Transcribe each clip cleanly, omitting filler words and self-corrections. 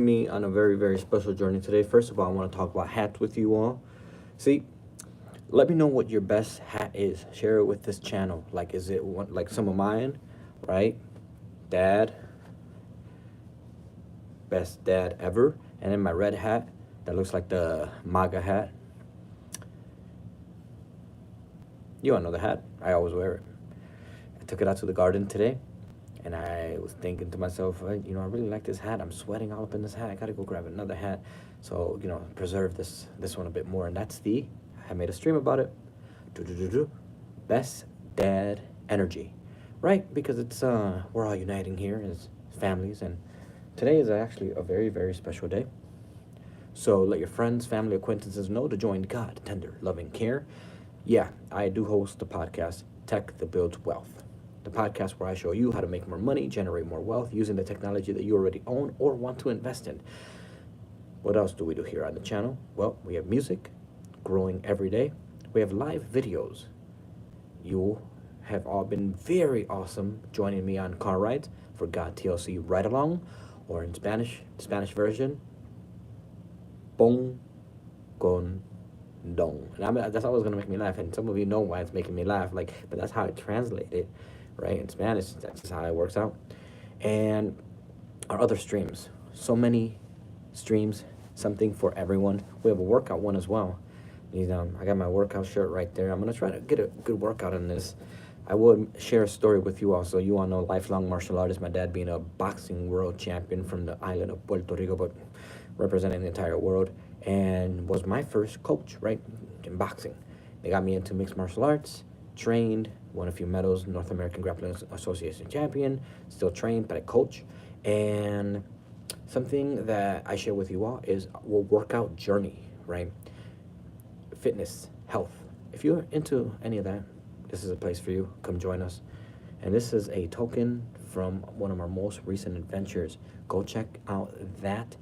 Me on a very, very special journey today. First of all, I want to talk about hats with you all. See, let me know what your best hat is. Share it with this channel. Like, is it one like some of mine, right? Dad, best dad ever. And then my red hat that looks like the MAGA hat. You all know the hat. I always wear it. I took it out to the garden today, and I was thinking to myself, I really like this hat. I'm sweating all up in this hat. I gotta go grab another hat, so preserve this one a bit more. And that's I made a stream about it. Do best dad energy, right? Because it's we're all uniting here as families, and today is actually a very, very special day. So let your friends, family, acquaintances know to join God, tender, loving care. Yeah, I do host the podcast Tech That Builds Wealth. The podcast where I show you how to make more money, generate more wealth using the technology that you already own or want to invest in. What else do we do here on the channel? Well, we have music, growing every day. We have live videos. You have all been very awesome joining me on car rides for God TLC Ride Along, or in Spanish, the Spanish version, Bon Con Don. And that's always going to make me laugh. And some of you know why it's making me laugh. But that's how I translate it, right? In Spanish, that's just how it works out. And our other streams. So many streams, something for everyone. We have a workout one as well. I got my workout shirt right there. I'm going to try to get a good workout in this. I would share a story with you also. You all know lifelong martial artist, my dad being a boxing world champion from the island of Puerto Rico, but representing the entire world, and was my first coach, right, in boxing. They got me into mixed martial arts, trained, won a few medals, North American Grappling Association champion, still trained, but I coach. And something that I share with you all is a workout journey, right? Fitness, health. If you're into any of that, this is a place for you. Come join us. And this is a token from one of our most recent adventures. Go check out that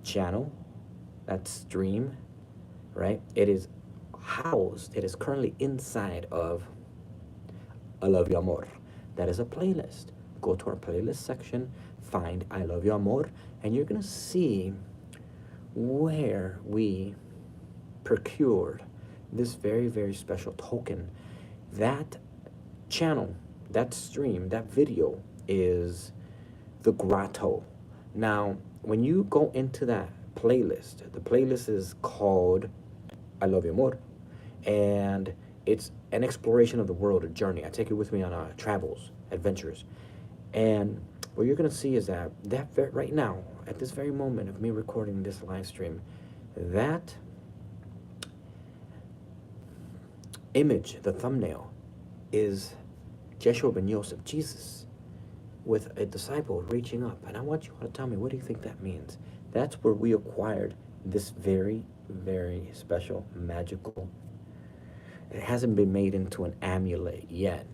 channel, that stream, right? It is currently inside of I Love You Amor. That is a playlist. Go to our playlist section, find I Love You Amor, and you're gonna see where we procured this very, very special token. That channel, that stream, that video is the Grotto. Now, when you go into that playlist, the playlist is called I Love You Amor, and it's an exploration of the world, a journey. I take it with me on travels, adventures, and what you're gonna see is that right now, at this very moment of me recording this live stream, that image, the thumbnail, is Jeshua ben Yosef, Jesus, with a disciple reaching up. And I want you all to tell me, what do you think that means? That's where we acquired this very, very special, magical. It hasn't been made into an amulet yet,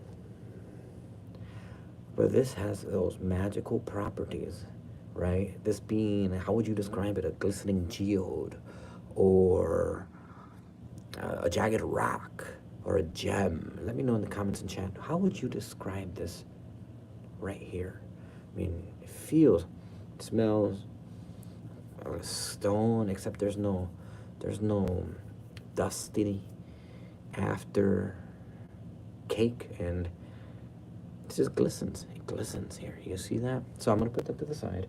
but this has those magical properties, right? This being, how would you describe it? A glistening geode, or a jagged rock, or a gem? Let me know in the comments and chat. How would you describe this right here? I mean, it feels, it smells like a stone, except there's no dusty after cake, and it just glistens. It glistens here. You see that? So I'm gonna put that to the side,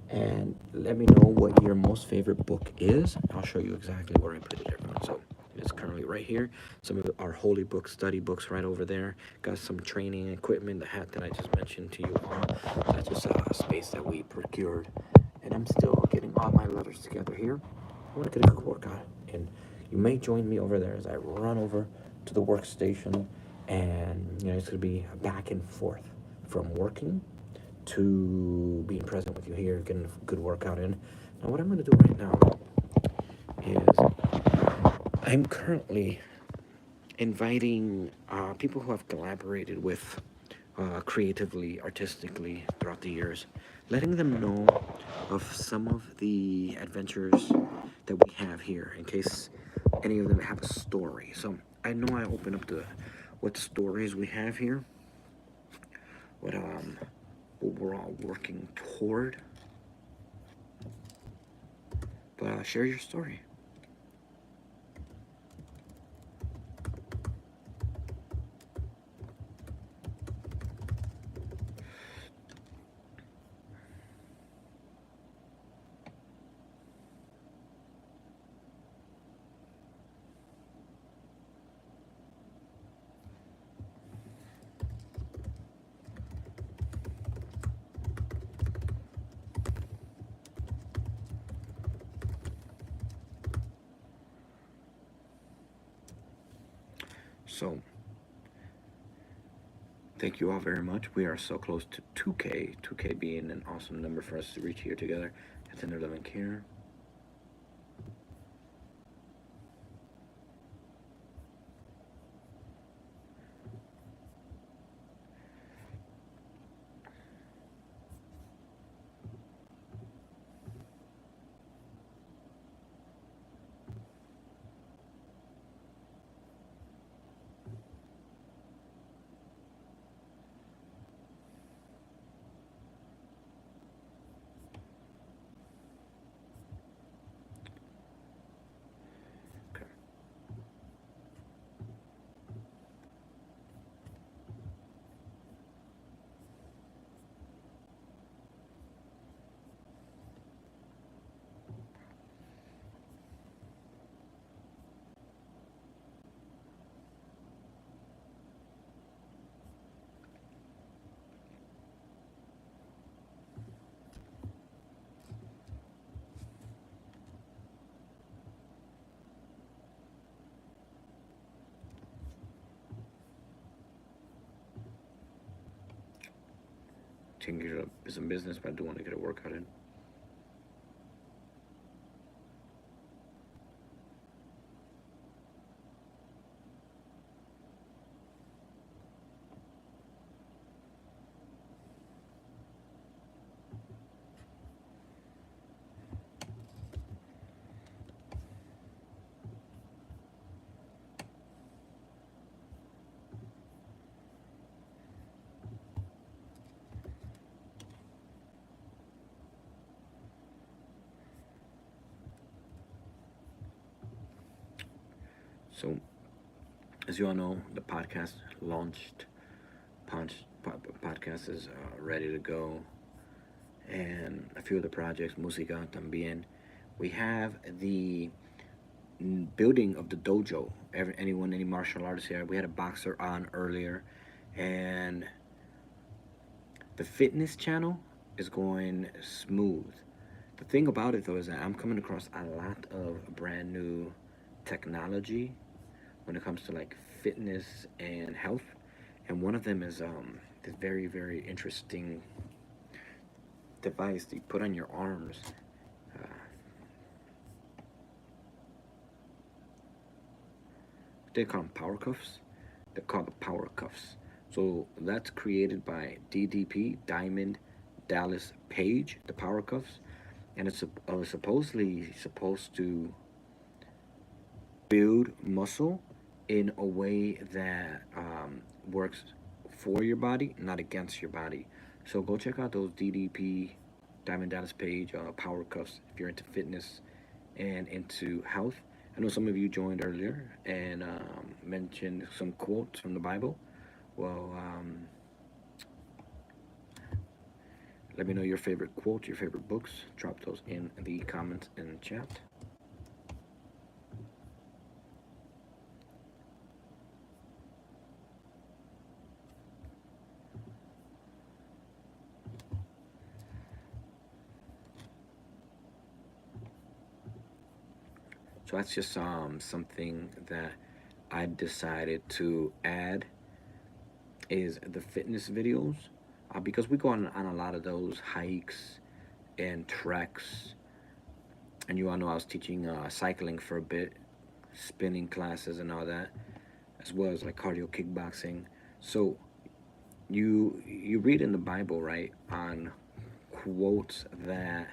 and let me know what your most favorite book is. I'll show you exactly where I put it, everyone. So it's currently right here. Some of our holy books, study books right over there. Got some training equipment, the hat that I just mentioned to you all. That's just a space that we procured. And I'm still getting all my letters together here. I want to get a good workout. And you may join me over there as I run over to the workstation. And, it's going to be a back and forth from working to being present with you here, getting a good workout in. Now, what I'm going to do right now is I'm currently inviting people who have collaborated with creatively, artistically throughout the years, letting them know of some of the adventures that we have here, in case any of them have a story. So I know I open up what stories we have here, what we're all working toward. share your story. So, thank you all very much. We are so close to 2K, 2K being an awesome number for us to reach here together. It's another link here. Okay. Changing it up is a business, but I do want to get a workout in. So, as you all know, the podcast launched. Podcast is ready to go, and a few of the projects, música también. We have the building of the dojo. Any martial artist here? We had a boxer on earlier, and the fitness channel is going smooth. The thing about it though is that I'm coming across a lot of brand new technology when it comes to like fitness and health, and one of them is this very interesting device that you put on your arms. Uh, they call them power cuffs. They're called the power cuffs. So that's created by DDP, Diamond Dallas Page, the power cuffs, and it's supposedly supposed to build muscle in a way that works for your body, not against your body. So go check out those DDP, Diamond Dallas Page power cuffs if you're into fitness and into health. I know some of you joined earlier and mentioned some quotes from the Bible. Well, let me know your favorite quotes, your favorite books. Drop those in the comments and chat. So that's just something that I decided to add is the fitness videos because we go on a lot of those hikes and treks, and you all know I was teaching cycling for a bit, spinning classes and all that, as well as like cardio kickboxing. So you read in the Bible, right, on quotes that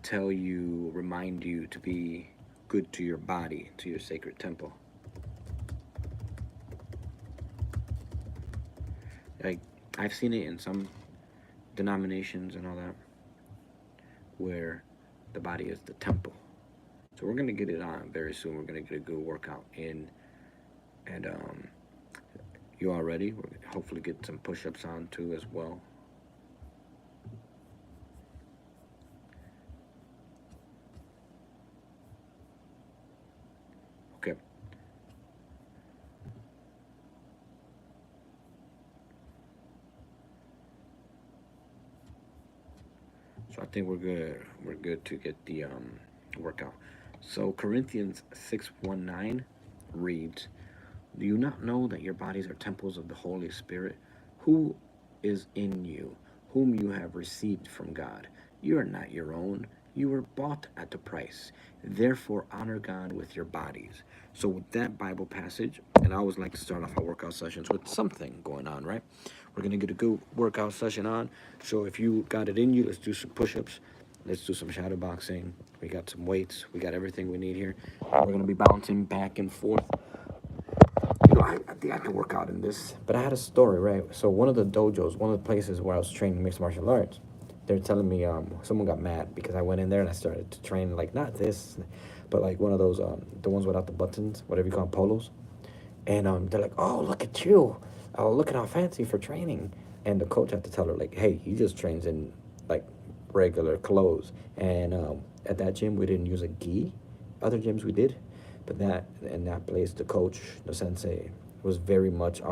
tell you, remind you to be good to your body, to your sacred temple. Like I've seen it in some denominations and all that, where the body is the temple. So we're gonna get it on very soon. We're gonna get a good workout in, and you all ready? We're gonna hopefully get some push-ups on too as well. Okay. So I think we're good. We're good to get the workout. So Corinthians 6:19 reads, "Do you not know that your bodies are temples of the Holy Spirit, who is in you, whom you have received from God? You are not your own. You were bought at a price. Therefore, honor God with your bodies." So, with that Bible passage, and I always like to start off our workout sessions with something going on, right? We're going to get a good workout session on. So, if you got it in you, let's do some push ups. Let's do some shadow boxing. We got some weights. We got everything we need here. We're going to be bouncing back and forth. I think I can work out in this. But I had a story, right? So one of the dojos, one of the places where I was training mixed martial arts, they're telling me someone got mad because I went in there and I started to train like not this, but like one of those the ones without the buttons, whatever you call them, polos. And they're like, "Oh, look at you! Oh, look at how fancy for training." And the coach had to tell her like, "Hey, he just trains in like regular clothes." And at that gym, we didn't use a gi. Other gyms we did, but that in that place, the coach, the sensei, was very much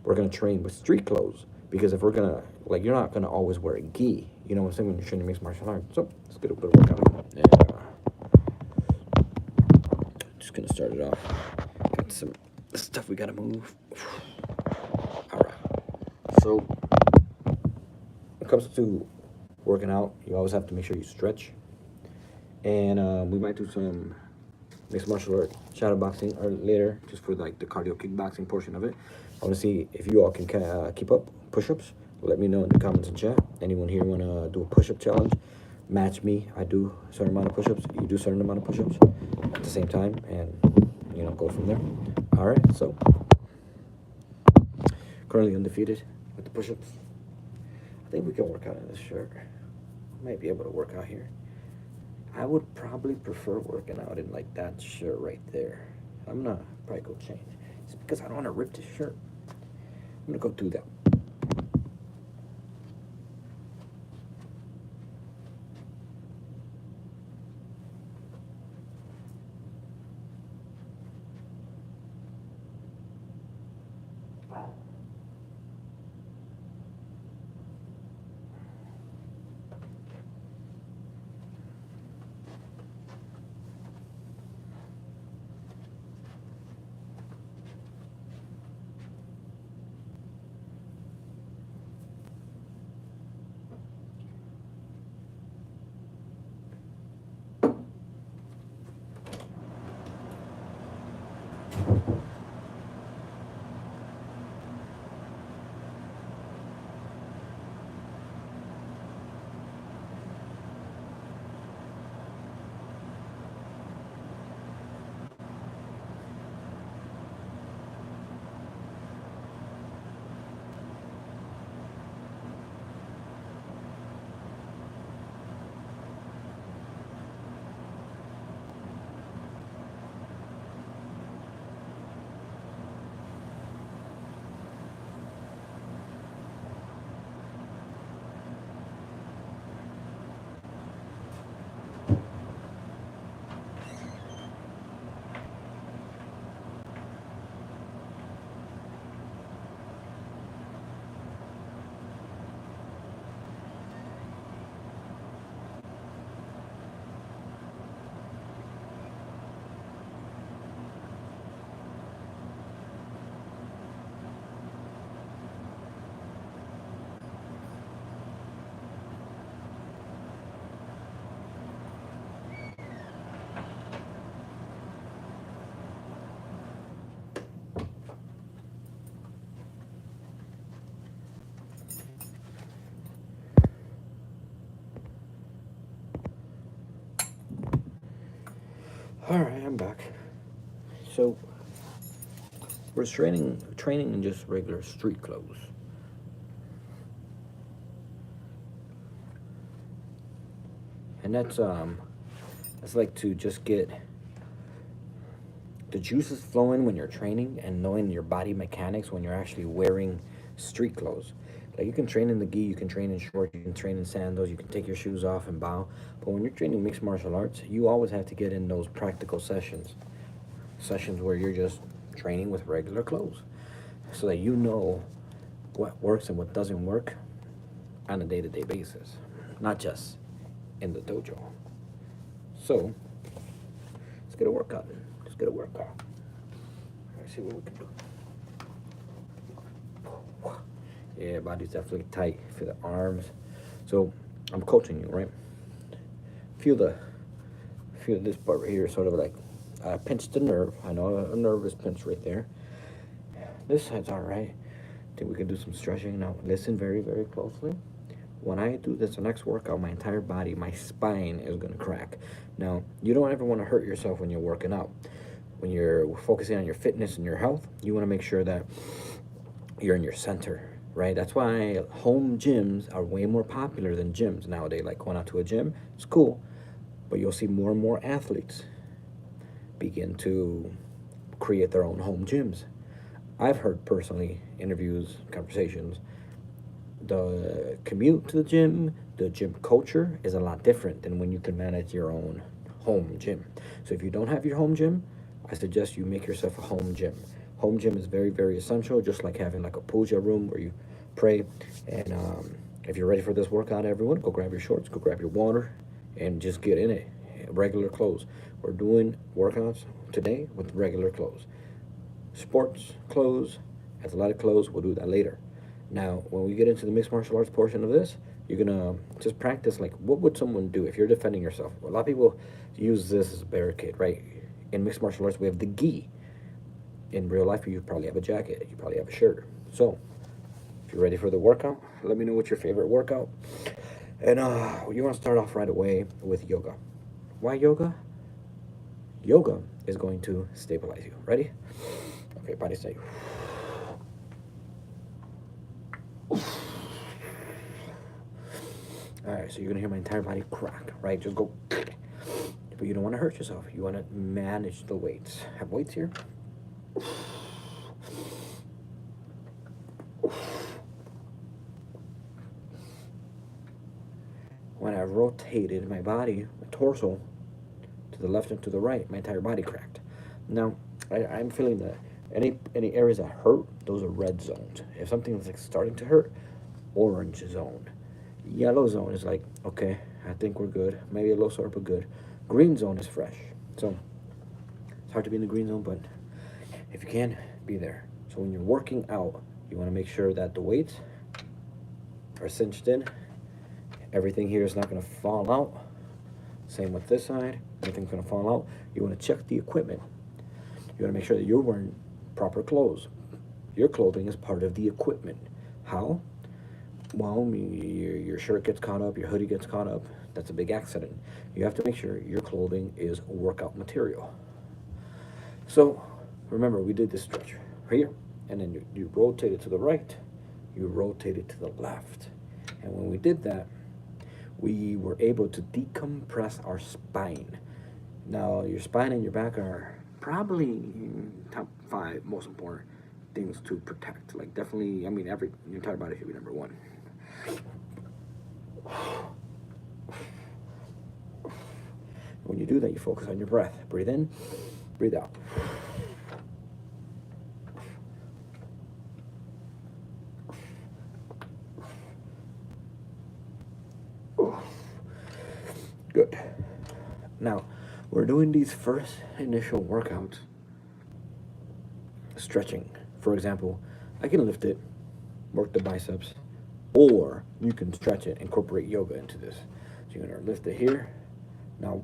we're gonna train with street clothes because if we're gonna like, you're not gonna always wear a gi. You know what I'm saying when you're training mixed martial arts. So let's get a bit of workout. And, just gonna start it off. Got some stuff we gotta move. All right. So when it comes to working out, you always have to make sure you stretch. And we might do some mixed martial art shadow boxing or later, just for like the cardio kickboxing portion of it. I want to see if you all can keep up push-ups. Let me know in the comments and chat. Anyone here want to do a push-up challenge? Match me. I do a certain amount of push-ups. You do a certain amount of push-ups at the same time, and go from there. All right. So currently undefeated with the push-ups. I think we can work out in this shirt. Might be able to work out here. I would probably prefer working out in like that shirt right there. I'm gonna probably go change. It's because I don't want to rip this shirt. I'm gonna go do that. All right, I'm back. So we're training in just regular street clothes. And It's like to just get the juices flowing when you're training and knowing your body mechanics when you're actually wearing street clothes. Like you can train in the gi, you can train in shorts, you can train in sandals, you can take your shoes off and bow. But when you're training mixed martial arts, you always have to get in those practical sessions where you're just training with regular clothes, so that you know what works and what doesn't work on a day-to-day basis, not just in the dojo. So let's get a workout. Let's get a workout. Let's see what we can do. Yeah, body's definitely tight. Feel the arms. So I'm coaching you, right? Feel this part right here, sort of like pinch the nerve. I know a nerve is pinched right there. This side's all right. Think we can do some stretching now. Listen very, very closely. When I do this next workout, my entire body, my spine is gonna crack. Now, you don't ever want to hurt yourself when you're working out. When you're focusing on your fitness and your health, you want to make sure that you're in your center, right? That's why home gyms are way more popular than gyms nowadays. Like going out to a gym, it's cool, but you'll see more and more athletes begin to create their own home gyms. I've heard personally interviews, conversations, the commute to the gym culture is a lot different than when you can manage your own home gym. So if you don't have your home gym, I suggest you make yourself a home gym. Home gym is very, very essential, just like having like a puja room where you pray. And if you're ready for this workout, everyone, go grab your shorts, go grab your water, and just get in it. Regular clothes. We're doing workouts today with regular clothes. Sports clothes, athletic clothes, we'll do that later. Now, when we get into the mixed martial arts portion of this, you're gonna just practice like what would someone do if you're defending yourself. A lot of people use this as a barricade, right? In mixed martial arts, we have the gi. In real life, you probably have a jacket, you probably have a shirt. So, if you're ready for the workout, let me know what's your favorite workout. And you want to start off right away with yoga. Why yoga? Yoga is going to stabilize you. Ready? Okay, body stay. Alright, so you're gonna hear my entire body crack, right? Just go. But you don't want to hurt yourself. You want to manage the weights. Have weights here. When I rotated my body, my torso, to the left and to the right, my entire body cracked. Now, I'm feeling that any areas that hurt, those are red zones. If something's like starting to hurt, orange zone. Yellow zone is like, okay, I think we're good. Maybe a little sore, but good. Green zone is fresh. So it's hard to be in the green zone, but if you can, be there. So when you're working out, you want to make sure that the weights are cinched in. Everything here is not going to fall out. Same with this side. Everything's going to fall out. You want to check the equipment. You want to make sure that you're wearing proper clothes. Your clothing is part of the equipment. How? Well, your shirt gets caught up, your hoodie gets caught up. That's a big accident. You have to make sure your clothing is workout material. So, remember, we did this stretch right here, and then you rotate it to the right, you rotate it to the left. And when we did that, we were able to decompress our spine. Now, your spine and your back are probably top 5 most important things to protect. Like definitely, I mean, your entire body should be number 1. When you do that, you focus on your breath. Breathe in, breathe out. Good. Now, we're doing these first initial workouts, stretching. For example, I can lift it, work the biceps, or you can stretch it, incorporate yoga into this. So you're gonna lift it here. Now,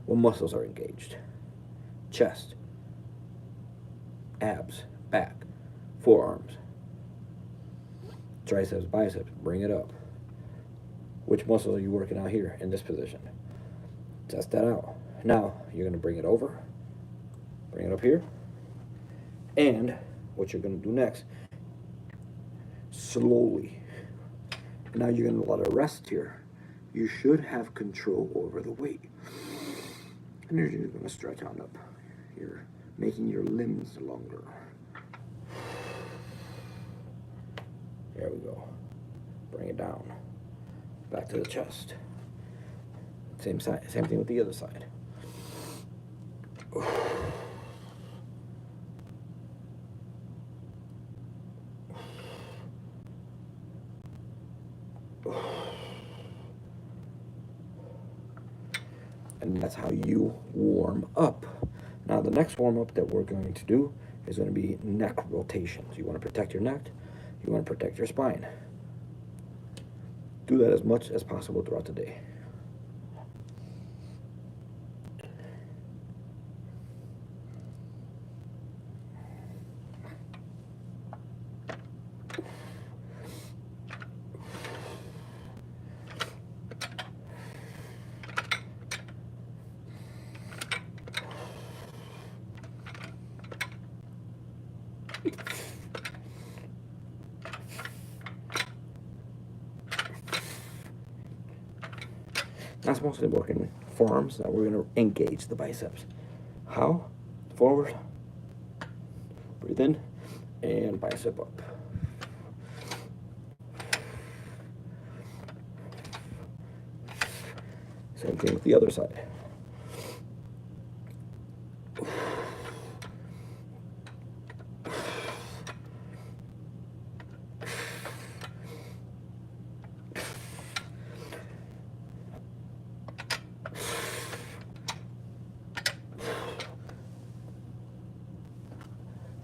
what muscles are engaged? Chest, abs, back, forearms, triceps, biceps, bring it up. Which muscles are you working out here in this position? Test that out. Now, you're gonna bring it over, bring it up here, and what you're gonna do next, slowly. Now you're gonna let it rest here. You should have control over the weight. And you're just going to stretch on up. You're making your limbs longer. There we go. Bring it down. Back to the chest. Same side. Same thing with the other side. And that's how you warm up. Now the next warm up that we're going to do is going to be neck rotations. You want to protect your neck. You want to protect your spine. Do that as much as possible throughout the day. That's mostly working forearms. Now we're going to engage the biceps. How? Forward. Breathe in. And bicep up. Same thing with the other side.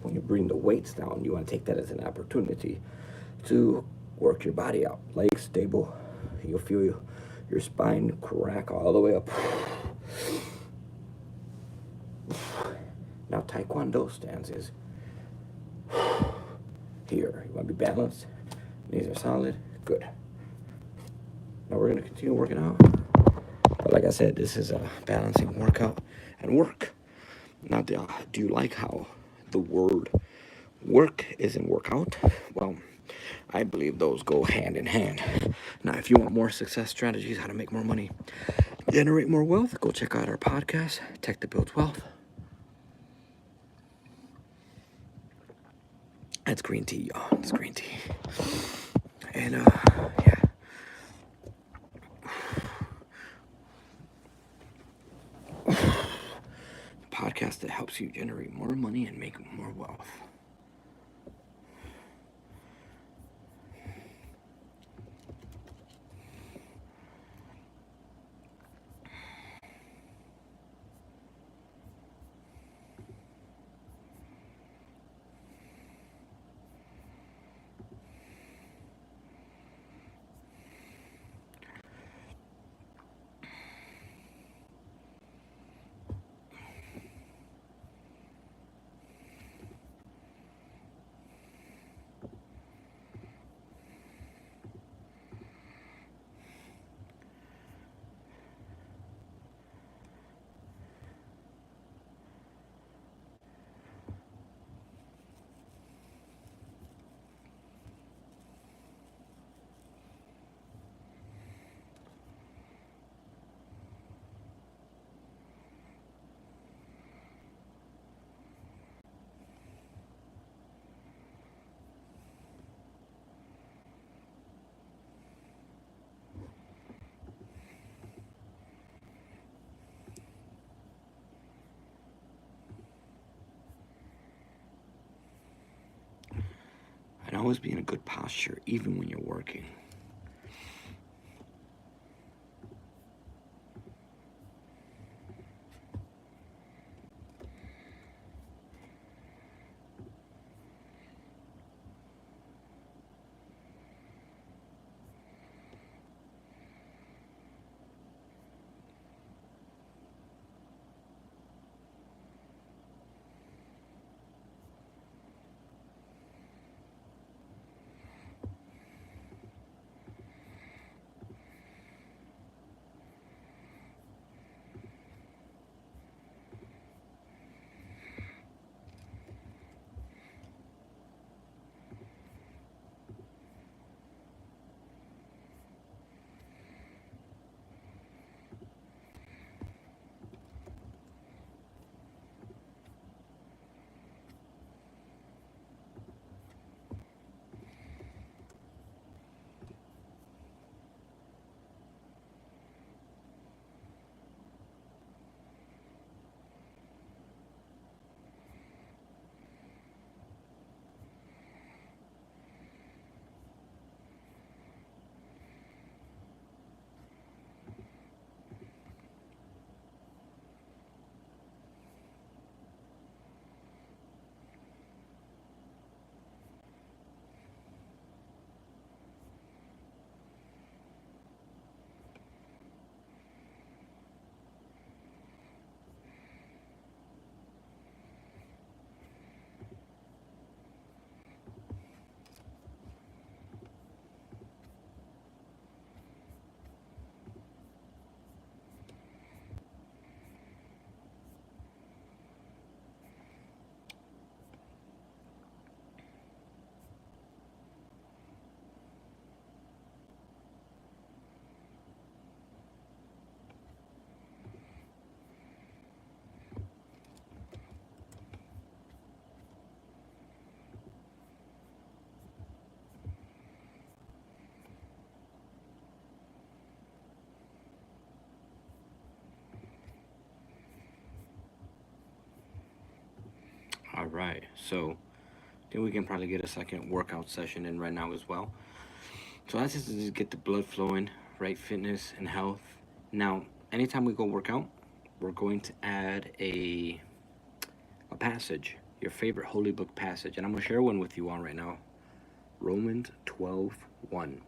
When you bring the weights down, you want to take that as an opportunity to work your body out. Legs stable. You'll feel your spine crack all the way up. Now Taekwondo stance is here. You want to be balanced. Knees are solid. Good. Now we're going to continue working out. But like I said, this is a balancing workout and work. Now, do you like how the word work is in workout? Well, I believe those go hand in hand. Now, if you want more success strategies, how to make more money, generate more wealth, go check out our podcast, Tech That Builds Wealth. That's green tea, y'all. It's green tea. And, yeah. Podcast that helps you generate more money and make more wealth. And always be in a good posture, even when you're working. right. So I think we can probably get a second workout session in right now as well. So that's just to just get the blood flowing, right? Fitness and health. Now, anytime we go work out, we're going to add a passage, your favorite holy book passage, and I'm gonna share one with you on right now. Romans 12:1.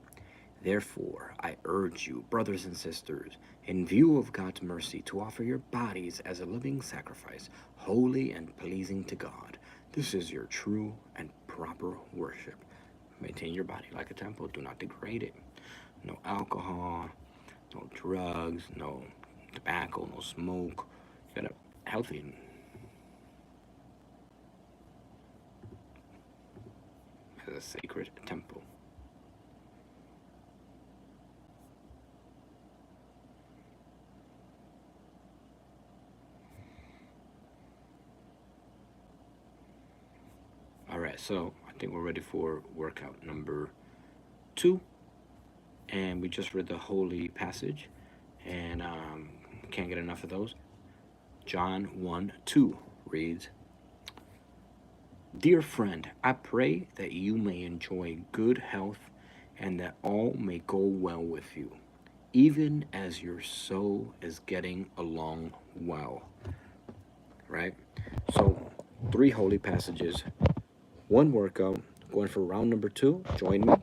Therefore, I urge you, brothers and sisters, in view of God's mercy, to offer your bodies as a living sacrifice, holy and pleasing to God. This is your true and proper worship. Maintain your body like a temple. Do not degrade it. No alcohol, no drugs, no tobacco, no smoke. You gotta healthy as a sacred temple. All right, so I think we're ready for workout number 2, and we just read the holy passage, and can't get enough of those. John 1:2 reads, Dear friend, I pray that you may enjoy good health and that all may go well with you, even as your soul is getting along well. Right? So, 3 holy passages, 1 workout, going for round number 2. Join me.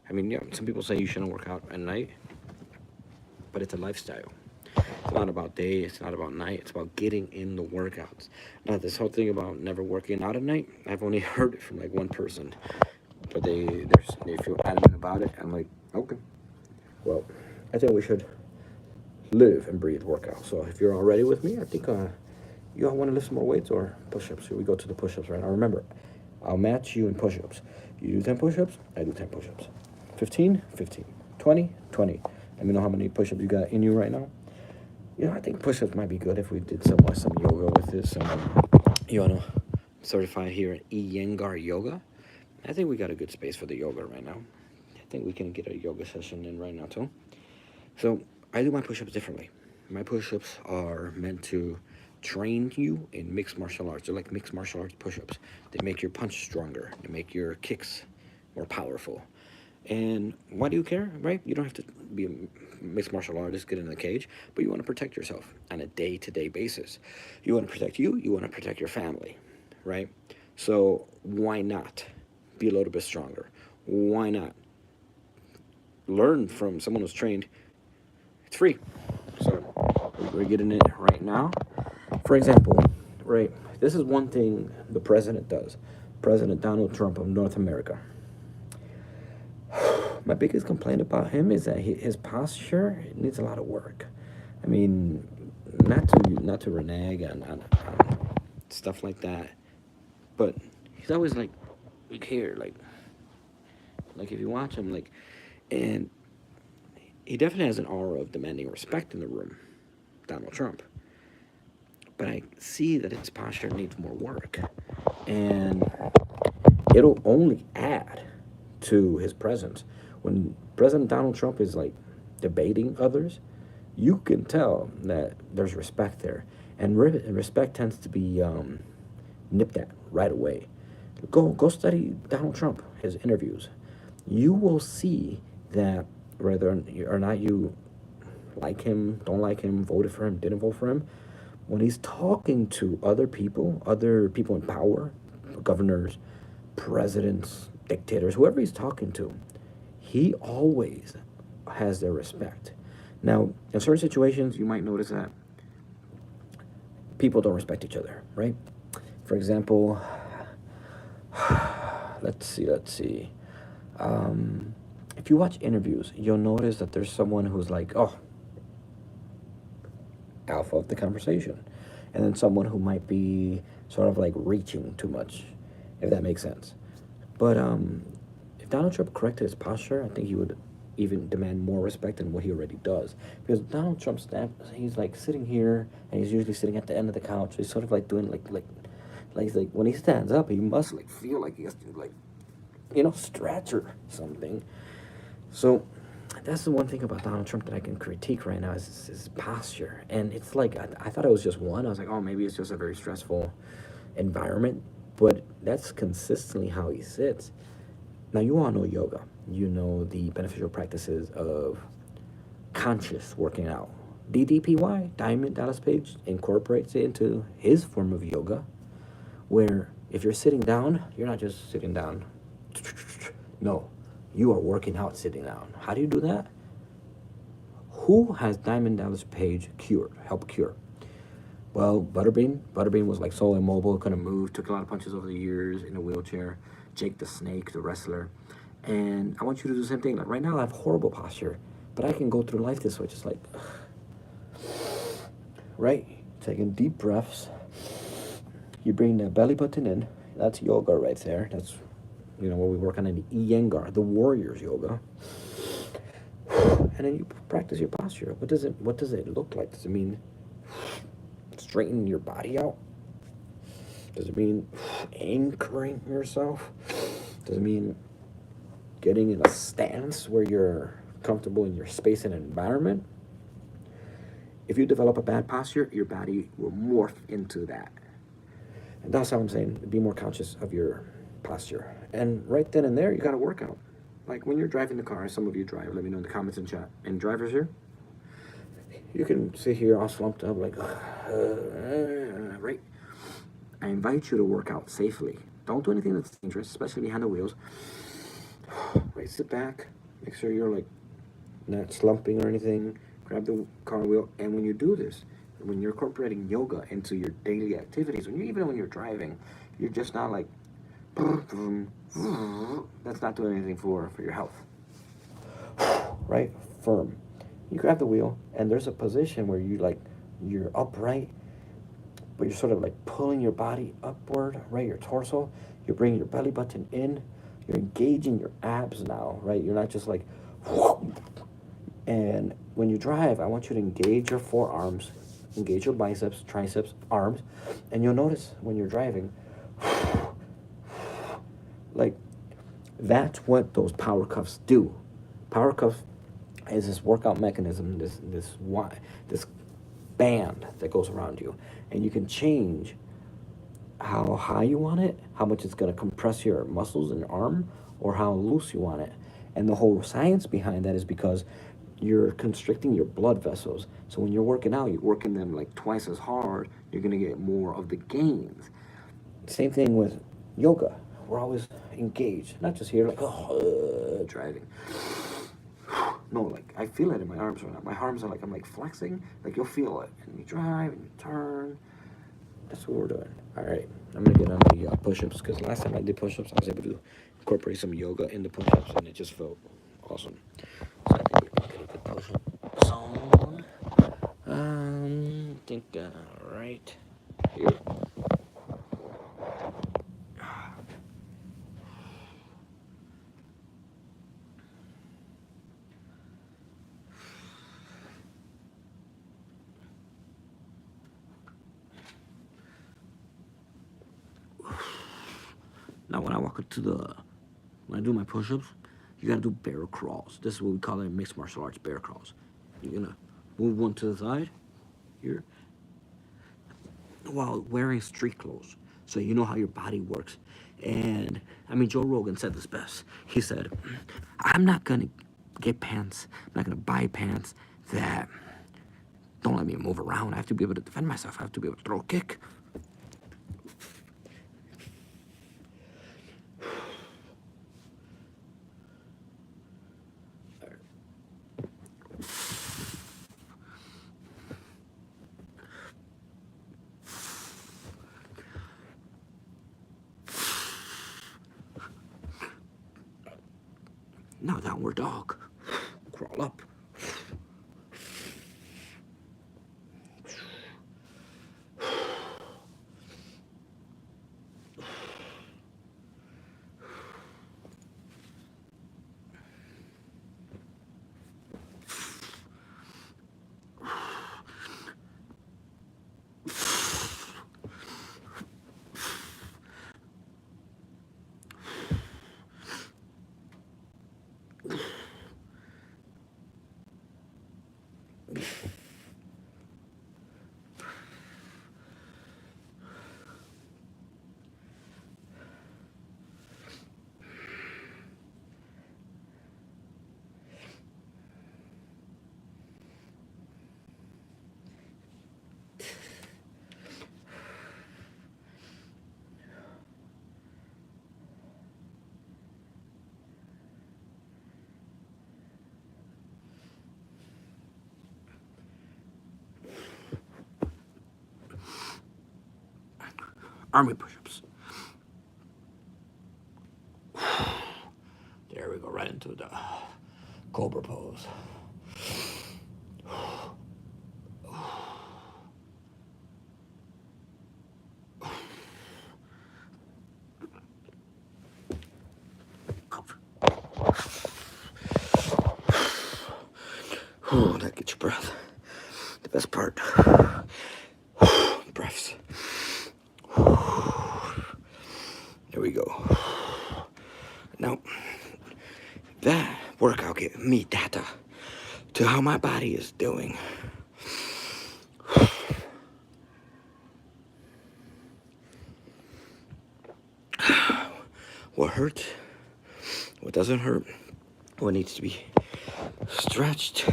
I mean, yeah, some people say you shouldn't work out at night, but it's a lifestyle. It's not about day, it's not about night, it's about getting in the workouts. Now, this whole thing about never working out at night, I've only heard it from like one person, but they feel adamant about it. I'm like, okay, well, I think we should live and breathe workout. So if you're all ready with me, I think you all want to lift some more weights or push-ups. Here we go to the push-ups right now. Remember, I'll match you in push-ups. You do 10 push-ups, I do 10 push-ups. 15, 15. 20, 20. Let me know how many push-ups you got in you right now. You know, I think push-ups might be good if we did some yoga with this. You know, certified here at Iyengar Yoga. I think we got a good space for the yoga right now. I think we can get a yoga session in right now too. So I do my push-ups differently. My push-ups are meant to train you in mixed martial arts. They're like mixed martial arts push-ups. They make your punch stronger. They make your kicks more powerful. And why do you care, right? You don't have to be a mixed martial artist, get in the cage, but you want to protect yourself on a day-to-day basis. You want to protect you want to protect your family, right? So why not be a little bit stronger? Why not learn from someone who's trained? It's free. So we're getting it right now. For example, right, this is one thing the president does. President Donald Trump of North America. My biggest complaint about him is that his posture needs a lot of work. I mean, not to renege on stuff like that, but he's always like here, like if you watch him, like, and he definitely has an aura of demanding respect in the room, Donald Trump. But I see that his posture needs more work, and it'll only add to his presence. When President Donald Trump is like debating others, you can tell that there's respect there, and respect tends to be nipped at right away. Go study Donald Trump, his interviews. You will see that whether or not you like him, don't like him, voted for him, didn't vote for him, when he's talking to other people in power, governors, presidents, dictators, whoever he's talking to, he always has their respect. Now, in certain situations, you might notice that people don't respect each other, right? For example, let's see. If you watch interviews, you'll notice that there's someone who's like, oh, alpha of the conversation, and then someone who might be sort of like reaching too much, if that makes sense. But if Donald Trump corrected his posture, I think he would even demand more respect than what he already does. Because Donald Trump he's like sitting here, and he's usually sitting at the end of the couch. He's sort of like doing like he's like, when he stands up, he must like feel like he has to like, stretch or something. So that's the one thing about Donald Trump that I can critique right now is his posture. And it's like, I thought it was just one. I was like, oh, maybe it's just a very stressful environment. But That's consistently how he sits. Now, you all know yoga. You know the beneficial practices of conscious working out. DDPY, Diamond Dallas Page, incorporates it into his form of yoga, where if you're sitting down, you're not just sitting down. No, you are working out sitting down. How do you do that? Who has Diamond Dallas Page cured, helped cure? Well, Butterbean. Butterbean was like so immobile, couldn't move, took a lot of punches over the years in a wheelchair. Jake the Snake, the wrestler. And I want you to do the same thing. Like right now, I have horrible posture, but I can go through life this way, just like, right? Taking deep breaths. You bring the belly button in. That's yoga right there. That's, what we work on in the Iyengar, the warrior's yoga. And then you practice your posture. What does it look like? Does it mean straightening your body out? Does it mean anchoring yourself? Does it mean getting in a stance where you're comfortable in your space and environment? If you develop a bad posture, your body will morph into that. And that's how I'm saying, be more conscious of your posture. And right then and there, you got to work out. Like when you're driving the car, some of you drive, let me know in the comments and chat. And drivers here, you can sit here all slumped up like, right? I invite you to work out safely. Don't do anything that's dangerous, especially behind the wheels. Right, sit back. Make sure you're like not slumping or anything. Grab the car wheel. And when you do this, when you're incorporating yoga into your daily activities, even when you're driving, you're just not like, that's not doing anything for your health. Right? Firm. You grab the wheel, and there's a position where you're upright, but you're sort of like pulling your body upward, right? Your torso. You're bringing your belly button in. You're engaging your abs now, right? You're not just like, and when you drive, I want you to engage your forearms, engage your biceps, triceps, arms, and you'll notice when you're driving, like, that's what those power cuffs do. Power cuff is this workout mechanism, this band that goes around you, and you can change how high you want it, how much it's going to compress your muscles in your arm, or how loose you want it. And the whole science behind that is because you're constricting your blood vessels. So when you're working out, you're working them like twice as hard, you're going to get more of the gains. Same thing with yoga. We're always engaged, not just here like, driving. No, like I feel it in my arms right now. My arms are like, I'm like flexing, like you'll feel it. And you drive and you turn. That's what we're doing. All right, I'm gonna get on the push-ups because last time I did push-ups, I was able to incorporate some yoga in the push-ups, and it just felt awesome. So I think we can get a good push-up zone. I think right here. Now, when I do my push-ups, you gotta do bear crawls. This is what we call it in mixed martial arts, bear crawls. You're gonna move one to the side here while wearing street clothes, so you know how your body works. And I mean, Joe Rogan said this best. He said, "I'm not gonna get pants. I'm not gonna buy pants that don't let me move around. I have to be able to defend myself. I have to be able to throw a kick." Now downward dog. Crawl up. Army push-ups. There we go, right into the cobra pose. That gets your breath. The best part. Breaths. There we go. Now, that workout gave me data to how my body is doing. What hurts, what doesn't hurt, what needs to be stretched.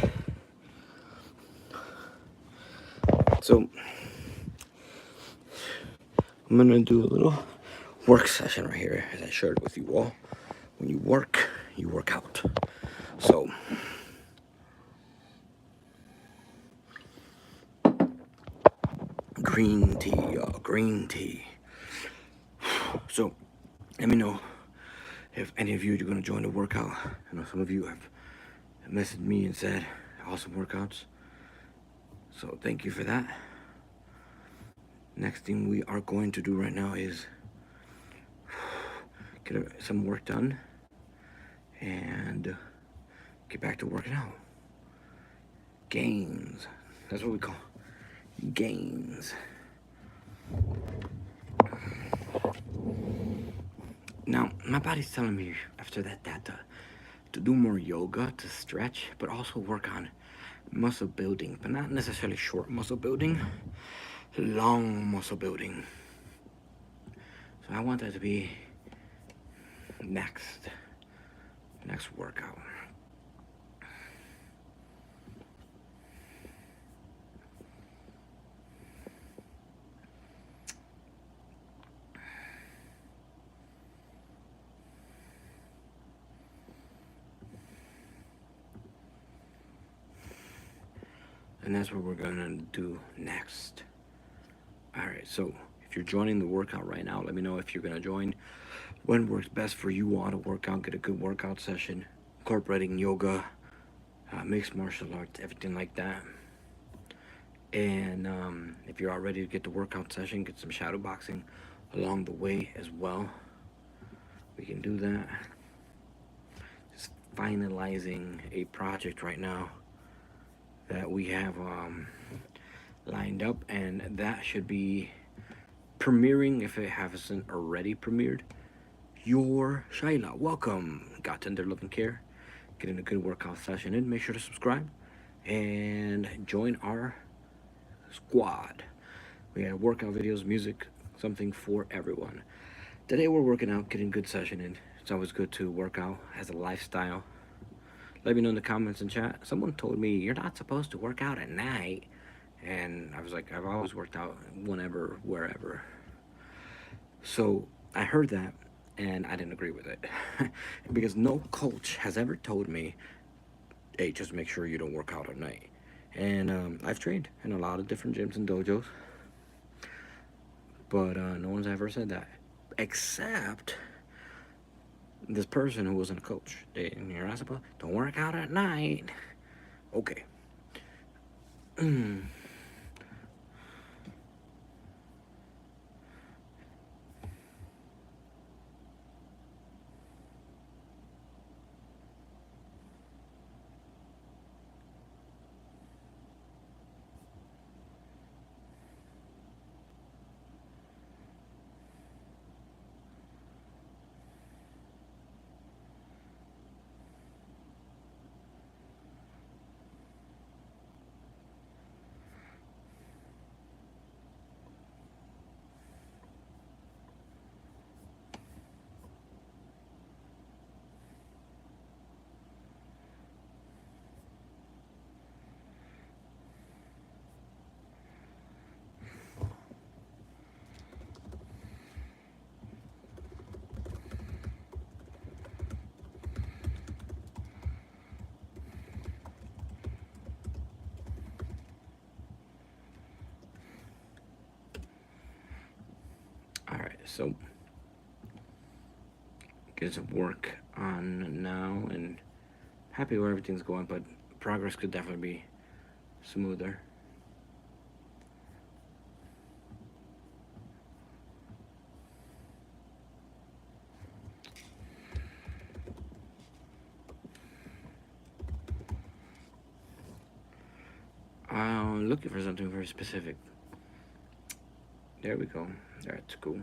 So, I'm gonna do a little work session right here, as I shared with you all. When you work out. So, green tea, y'all, green tea. So, let me know if any of you are going to join the workout. I know some of you have messaged me and said awesome workouts. So, thank you for that. Next thing we are going to do right now is get some work done and get back to working out. Gains. That's what we call gains. Now, my body's telling me after that data to do more yoga, to stretch, but also work on muscle building, but not necessarily short muscle building, long muscle building. So I want that to be next workout. And that's what we're gonna do next. All right, so if you're joining the workout right now, let me know if you're gonna join. When works best for you all to work out, get a good workout session, incorporating yoga, mixed martial arts, everything like that. And if you're all ready to get the workout session, get some shadow boxing along the way as well. We can do that. Just finalizing a project right now that we have lined up, and that should be premiering, if it hasn't already premiered. Your Shaila, welcome. Got Tender Love and Care. Getting a good workout session in. Make sure to subscribe and join our squad. We have workout videos, music, something for everyone. Today we're working out, getting good session in. It's always good to work out as a lifestyle. Let me know in the comments and chat. Someone told me you're not supposed to work out at night. And I was like, I've always worked out whenever, wherever. So I heard that and I didn't agree with it. Because no coach has ever told me, hey, just make sure you don't work out at night. And I've trained in a lot of different gyms and dojos. But no one's ever said that. Except this person who wasn't a coach. You're not supposed, don't work out at night. Okay. So get some work on now, and happy where everything's going, but progress could definitely be smoother. I'm looking for something very specific. There we go. That's cool.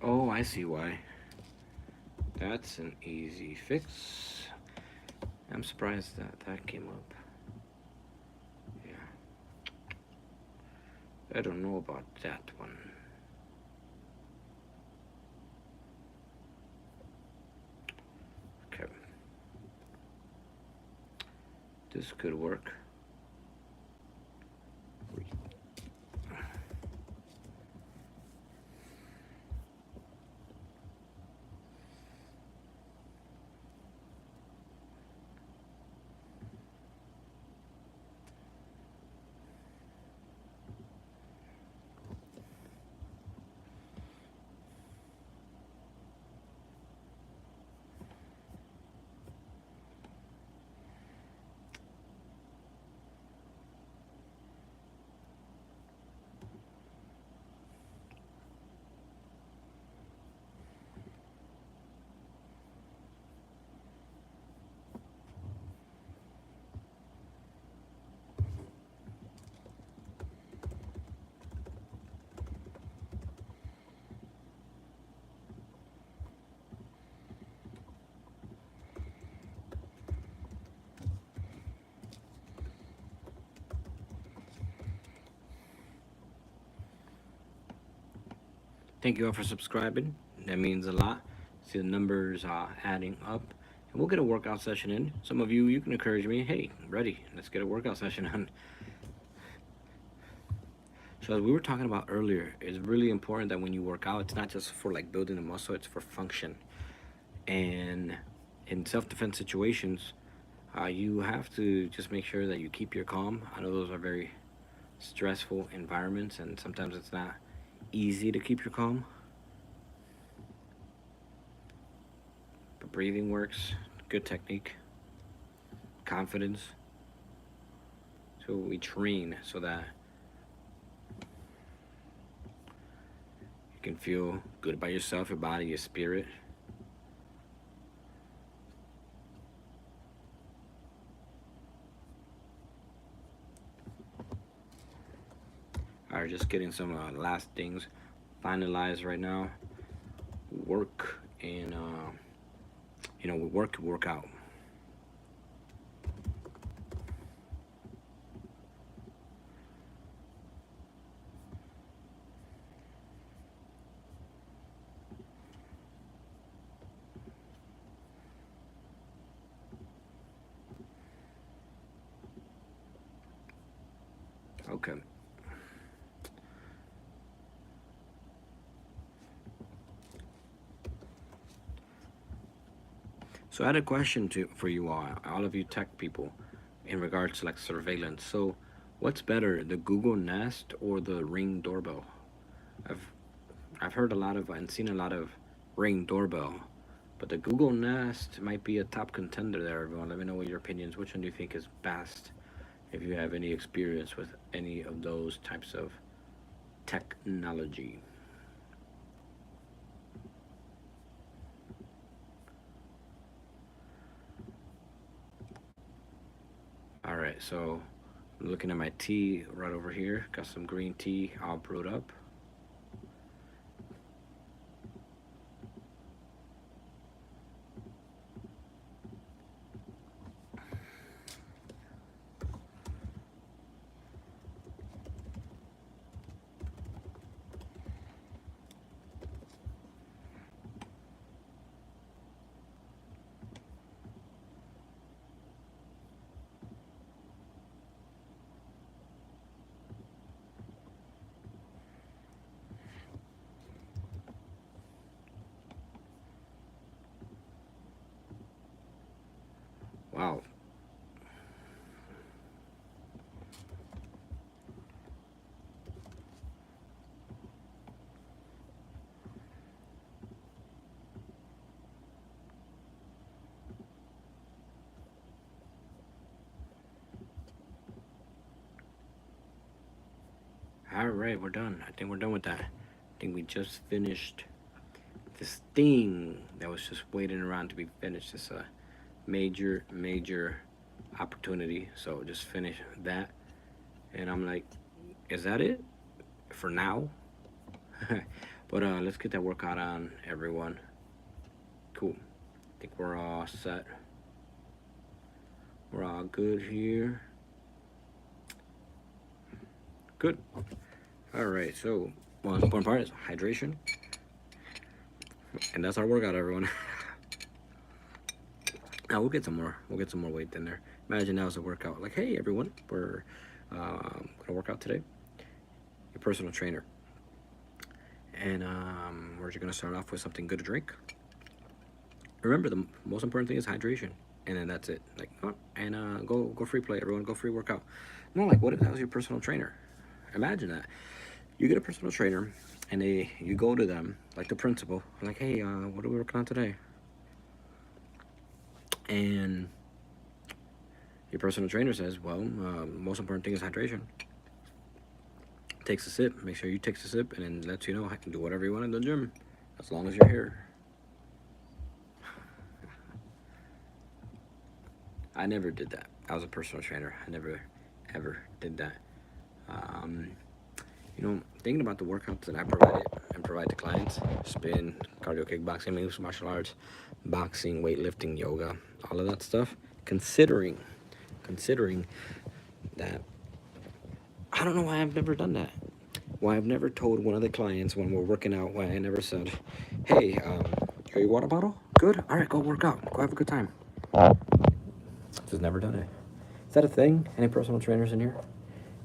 Oh, I see why. That's an easy fix. I'm surprised that that came up. Yeah. I don't know about that one. Okay. This could work. Thank you all for subscribing. That means a lot. See the numbers adding up. And we'll get a workout session in. Some of you, you can encourage me. Hey, I'm ready. Let's get a workout session on. So as we were talking about earlier, it's really important that when you work out, it's not just for like building a muscle, it's for function. And in self-defense situations, you have to just make sure that you keep your calm. I know those are very stressful environments, and sometimes it's not easy to keep your calm. But breathing works, good technique, confidence. So we train so that you can feel good about yourself, your body, your spirit. All right, just getting some last things finalized right now. Work and we work out. Okay. So I had a question for you all of you tech people, in regards to like surveillance. So, what's better, the Google Nest or the Ring doorbell? I've I've heard a lot of and seen a lot of Ring doorbell, but the Google Nest might be a top contender there. Everyone, let me know what your opinions. Which one do you think is best? If you have any experience with any of those types of technology. All right, so I'm looking at my tea right over here. Got some green tea all brewed up. Wow. All right, we're done. I think we're done with that. I think we just finished this thing that was just waiting around to be finished. This major opportunity. So just finish that, and I'm like, is that it for now? But let's get that workout on, everyone. Cool. I think we're all set. We're all good here. Good. All right. So one important part is hydration, and that's our workout, everyone. Now we'll get some more. We'll get some more weight in there. Imagine that was a workout. Like, hey, everyone, we're gonna work out today. Your personal trainer, and we're just gonna start off with something good to drink. Remember, the most important thing is hydration, and then that's it. Like, oh, and go free play, everyone. Go free workout. No, like, what if that was your personal trainer? Imagine that. You get a personal trainer, and you go to them, like the principal, like, hey, what are we working on today? And your personal trainer says, well, most important thing is hydration. Takes a sip. Make sure you take a sip, and then lets you know I can do whatever you want in the gym, as long as you're here. I never did that. I was a personal trainer. I never, ever did that. Thinking about the workouts that I provide to clients: spin, cardio, kickboxing, mixed martial arts, boxing, weightlifting, yoga, all of that stuff. Considering that, I don't know why I've never done that. Why I've never told one of the clients when we're working out, why I never said, hey, your water bottle? Good? All right, go work out. Go have a good time. Just never done it. Is that a thing? Any personal trainers in here?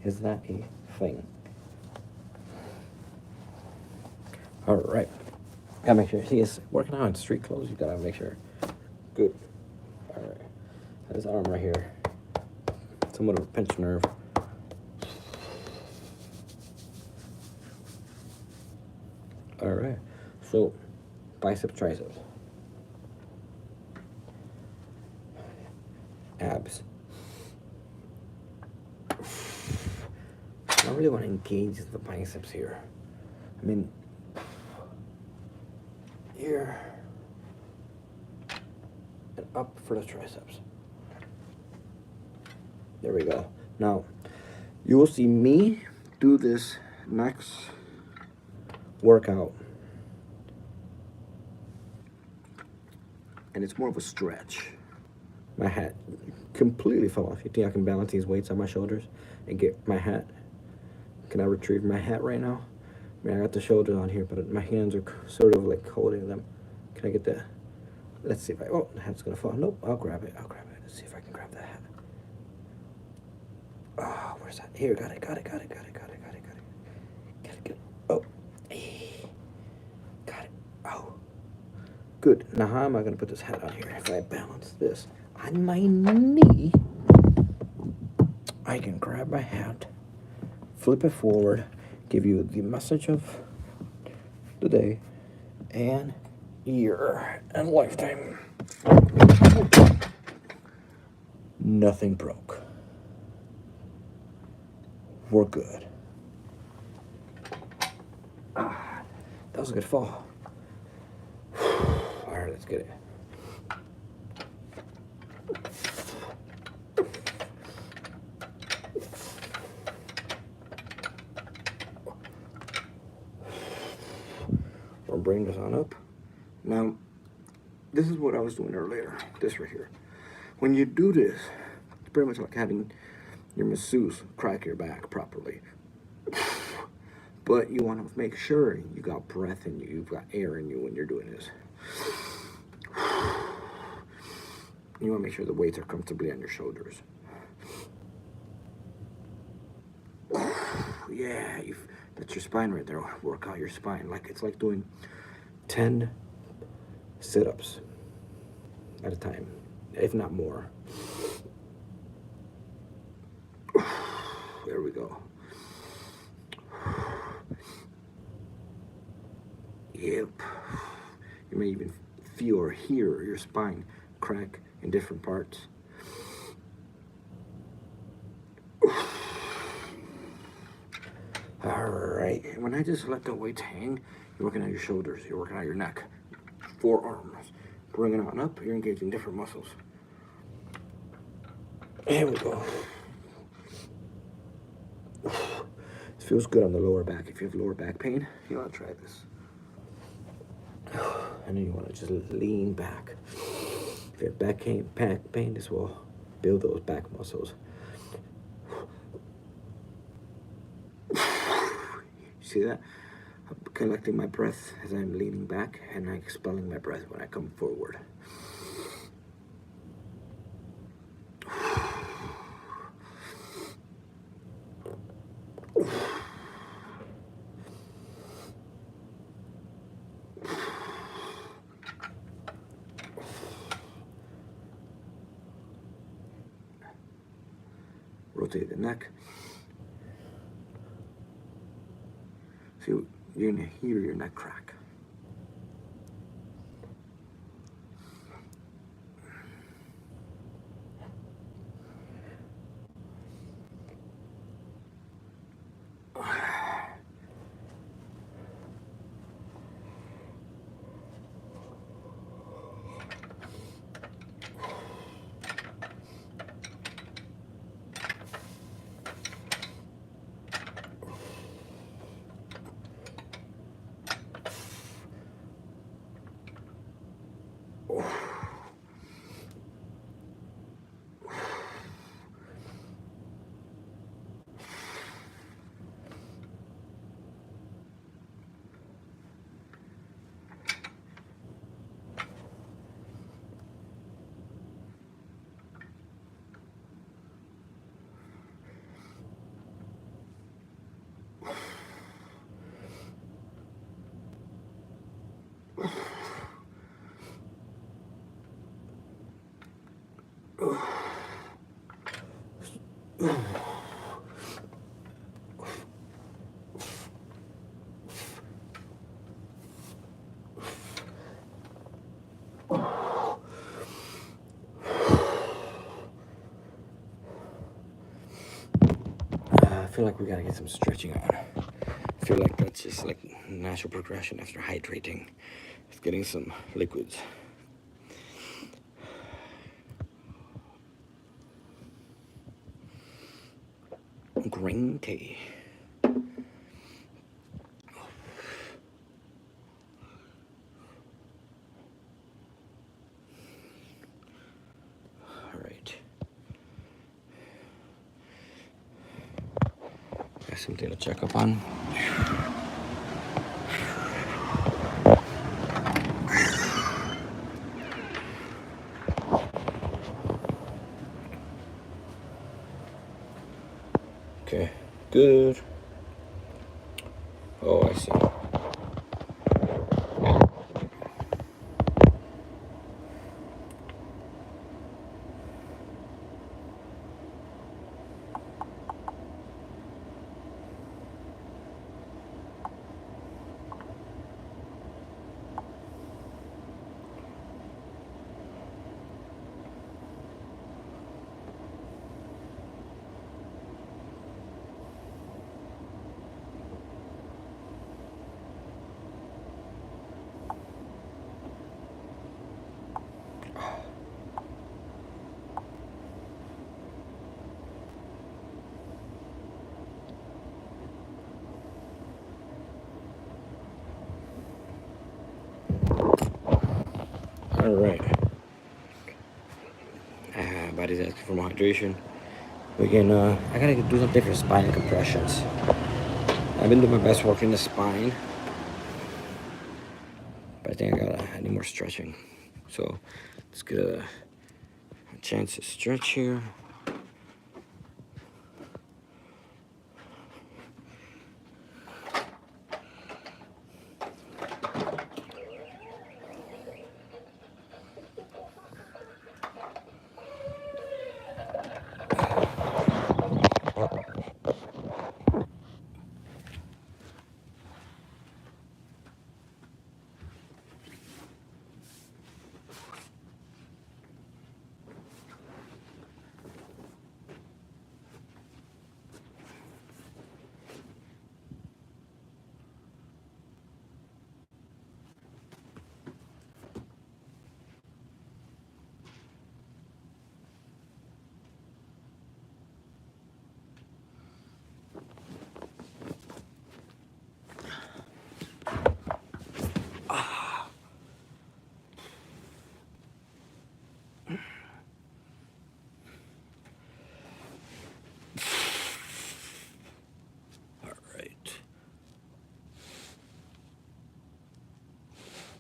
Is that a thing? All right. Gotta make sure. See, it's working out in street clothes. You gotta make sure. Good. All right. His arm right here. Somewhat of a pinched nerve. All right. So, biceps, triceps, abs. I really want to engage the biceps here. I mean, here and up for the triceps. There we go. Now, you will see me do this next workout, and it's more of a stretch. My hat completely fell off. You think I can balance these weights on my shoulders and get my hat? Can I retrieve my hat right now? I mean, I got the shoulders on here, but my hands are sort of like holding them. Can I get that? Let's see if oh, the hat's gonna fall. Nope, I'll grab it. Let's see if I can grab that hat. Oh, where's that? Here, got it. Oh, got it. Oh, good. Now how am I gonna put this hat on here? If I balance this on my knee, I can grab my hat, flip it forward, give you the message of the day and year and lifetime. Nothing broke. We're good. That was a good fall. All right, let's get it. We'll bring this on up. Now, this is what I was doing earlier. This right here. When you do this, it's pretty much like having your masseuse crack your back properly. But you want to make sure you got breath in you, you've got air in you when you're doing this. You want to make sure the weights are comfortably on your shoulders. Yeah, that's your spine right there. Work out your spine. It's like doing 10 sit-ups at a time. if not more. There we go. Yep. You may even feel or hear your spine crack in different parts. Alright, when I just let the weights hang, you're working on your shoulders, you're working on your neck, forearms. Bringing it on up, you're engaging different muscles. There we go. This feels good on the lower back. If you have lower back pain, you want to try this. And then you want to just lean back. If you have back pain, this will build those back muscles. See that? I'm collecting my breath as I'm leaning back, and I'm expelling my breath when I come forward. Rotate the neck. See, you're gonna hear your neck crack. I feel like we gotta get some stretching on. I feel like that's just like natural progression after hydrating. It's getting some liquids. Green tea. All right. Got something to check up on. Okay, good. Oh, I see. All right. Body's asking for more hydration. We can, I gotta do some different spine compressions. I've been doing my best working the spine, but I think I need more stretching. So let's get a chance to stretch here.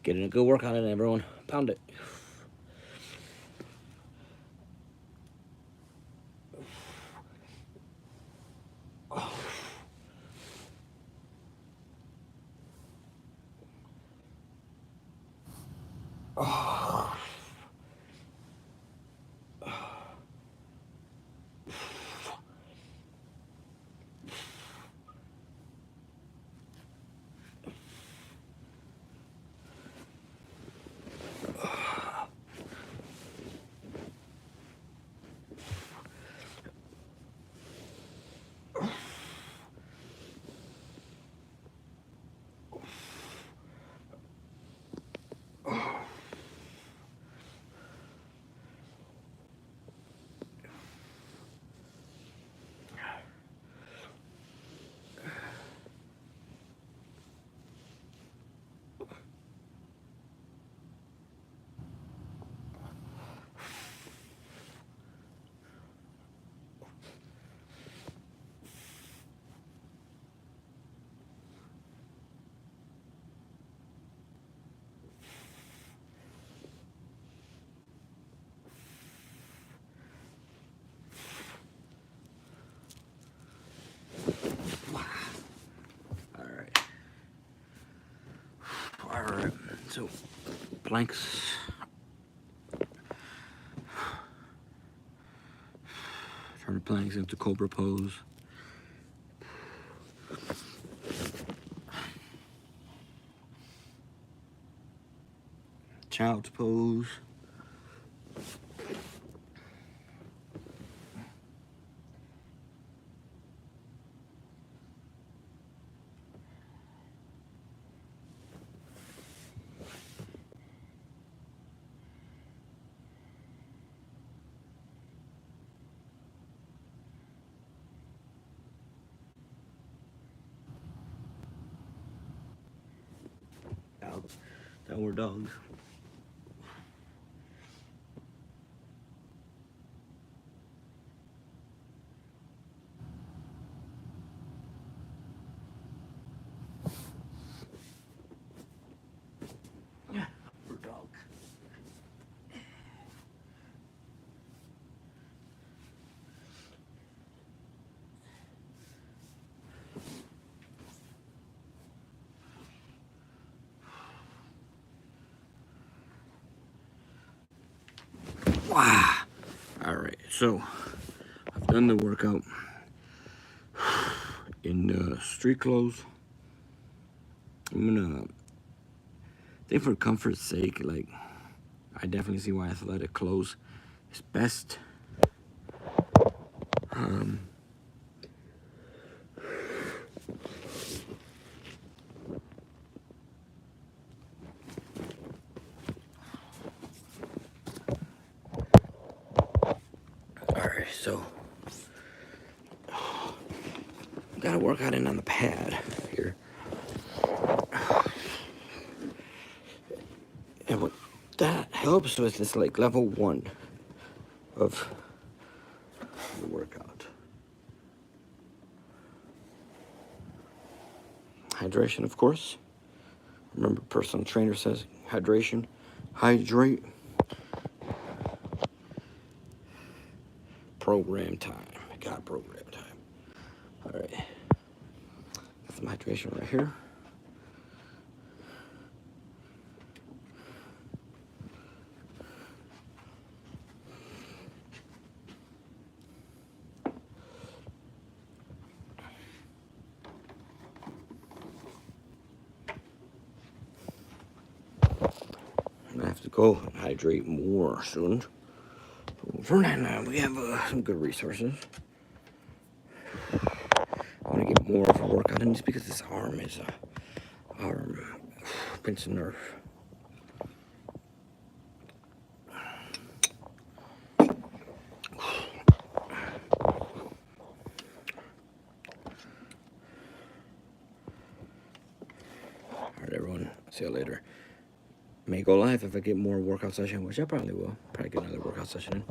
Getting a good workout in, everyone. Pound it. Alright, so planks. Turn the planks into cobra pose. Child's pose. Downward dog. Downward dog. Wow. Alright, so I've done the workout in street clothes. I'm gonna, I think for comfort's sake, like, I definitely see why athletic clothes is best. Alright, so gotta work out in on the pad here. And what that helps with is like level 1 of the workout. Hydration, of course. Remember, personal trainer says hydration, hydrate. Program time. I got program time. All right. Got some hydration right here. I have to go and hydrate more soon. For now, we have some good resources. I want to get more of a workout in just because this arm is pinch a nerve. Alright, everyone. See you later. May go live if I get more workout session, which I probably will. Probably get another workout session in.